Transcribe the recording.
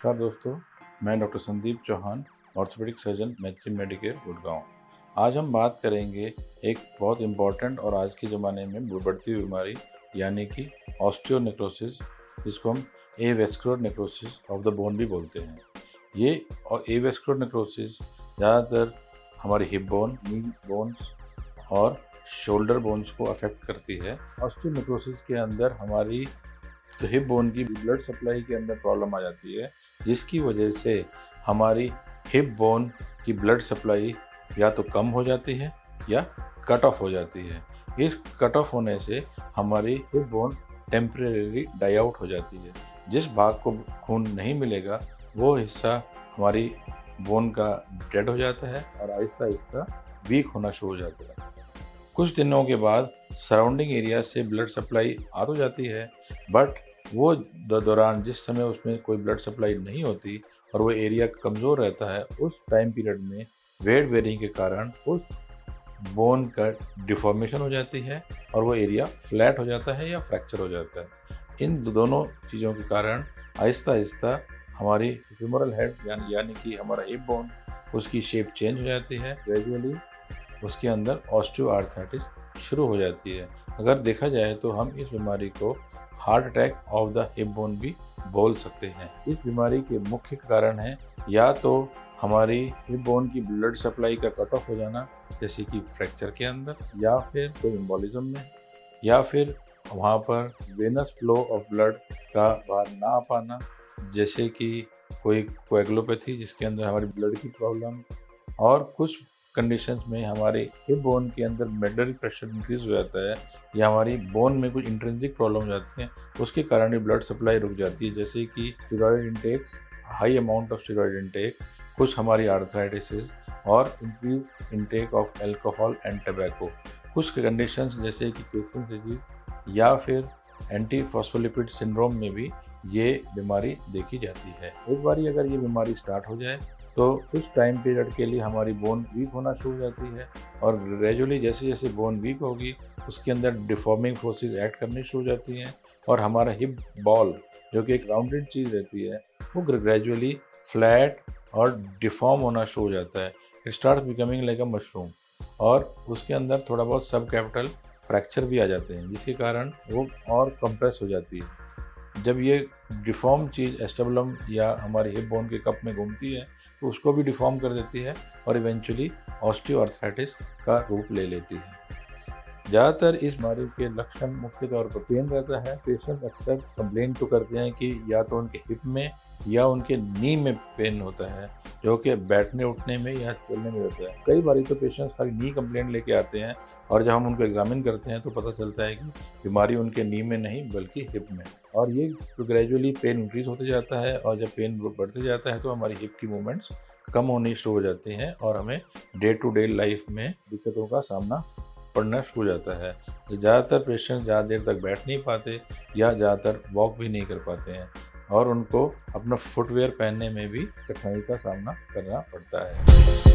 नमस्कार दोस्तों, मैं doctor Sandeep Chauhan, orthopaedic surgeon, Maitri Medicare, Gurgaon. आज हम बात करेंगे एक बहुत इम्पॉर्टेंट और आज के ज़माने में बढ़ती हुई बीमारी यानी कि ऑस्टियोनेक्रोसिस, जिसको हम avascular necrosis of the bone भी बोलते हैं। ये एवेस्कुलर नेक्रोसिस ज़्यादातर हमारी हिप बोन, नी बोन्स और शोल्डर बोन्स को अफेक्ट करती है। ऑस्टियोनेक्रोसिस के अंदर हमारी हिप बोन की ब्लड सप्लाई के अंदर प्रॉब्लम आ जाती है, जिसकी वजह से हमारी हिप बोन की ब्लड सप्लाई या तो कम हो जाती है या कट ऑफ हो जाती है। इस कट ऑफ होने से हमारी hip bone temporary die out हो जाती है। जिस भाग को खून नहीं मिलेगा वो हिस्सा हमारी बोन का डेड हो जाता है और आहिस्ता आहिस्ता वीक होना शुरू हो जाता है। कुछ दिनों के बाद सराउंडिंग एरिया से ब्लड सप्लाई आ तो जाती है, बट वो दौरान जिस समय उसमें कोई ब्लड सप्लाई नहीं होती और वो एरिया कमज़ोर रहता है, उस टाइम पीरियड में वेट बेरिंग के कारण उस बोन का डिफॉर्मेशन हो जाती है और वो एरिया फ्लैट हो जाता है या फ्रैक्चर हो जाता है। इन दोनों चीज़ों के कारण आहिस्ता आहिस्ता हमारी फ्यूमरल हेड यानी कि हमारा हिप बोन, उसकी शेप चेंज हो जाती है। ग्रेजुअली उसके अंदर ऑस्टियोआर्थराइटिस शुरू हो जाती है। अगर देखा जाए तो हम इस बीमारी को heart attack of the hip bone भी बोल सकते हैं। इस बीमारी के मुख्य कारण हैं या तो हमारी हिप बोन की ब्लड सप्लाई का कट ऑफ हो जाना, जैसे कि फ्रैक्चर के अंदर, या फिर कोई एम्बोलिज्म में, या फिर वहाँ पर वेनस फ्लो ऑफ ब्लड का बाहर ना आ पाना, जैसे कि कोई कोएगुलोपैथी जिसके अंदर हमारी ब्लड की प्रॉब्लम, और कुछ कंडीशंस में हमारे हिप बोन के अंदर मेडुलरी प्रेशर इंक्रीज हो जाता है या हमारी बोन में कुछ इंट्रिंसिक प्रॉब्लम हो जाती है, उसके कारण ही ब्लड सप्लाई रुक जाती है, जैसे कि steroid Intex, high amount of steroid intake, कुछ हमारी आर्थराइटिस और increase intake of alcohol and tobacco. कुछ कंडीशंस जैसे कि केसिंग डिजीज या फिर एंटी फॉस्फोलिपिड सिंड्रोम में भी ये बीमारी देखी जाती है। एक बार अगर ये बीमारी स्टार्ट हो जाए तो कुछ टाइम पीरियड के लिए हमारी बोन वीक होना शुरू हो जाती है और ग्रेजुअली जैसे जैसे बोन वीक होगी उसके अंदर डिफॉर्मिंग फोर्सेस एक्ट करनी शुरू हो जाती हैं और हमारा हिप बॉल, जो कि एक राउंडेड चीज़ रहती है, वो ग्रेजुअली फ्लैट और डिफॉर्म होना शुरू हो जाता है। It start becoming like a mushroom और उसके अंदर थोड़ा बहुत सब कैपिटल फ्रैक्चर भी आ जाते हैं, जिसके कारण वो और कंप्रेस हो जाती है। जब ये डिफॉर्म चीज़ एस्टेबुलम या हमारे हिप बोन के कप में घूमती है तो उसको भी डिफॉर्म कर देती है और इवेंचुअली ऑस्टियोआर्थराइटिस का रूप ले लेती है। ज़्यादातर इस बीमारी के लक्षण मुख्य तौर पर पेन रहता है। पेशेंट अक्सर कंप्लेन तो करते हैं कि या तो उनके हिप में या उनके नी में पेन होता है, जो कि बैठने उठने में या चलने में होता है। कई बार तो पेशेंट्स खाली नी कंप्लेंट लेके आते हैं और जब हम उनको एग्जामिन करते हैं तो पता चलता है कि बीमारी उनके नी में नहीं बल्कि हिप में। और ये तो ग्रेजुअली पेन इंक्रीज होते जाता है और जब पेन बढ़ते जाता है तो हमारी हिप की मूवमेंट्स कम होनी शुरू हो जाती हैं और हमें डे टू डे लाइफ में दिक्कतों का सामना पड़ना शुरू हो जाता है। ज़्यादातर पेशेंट ज़्यादा देर तक बैठ नहीं पाते या ज़्यादातर वॉक भी नहीं कर पाते हैं और उनको अपना फुटवेयर पहनने में भी कठिनाई का सामना करना पड़ता है।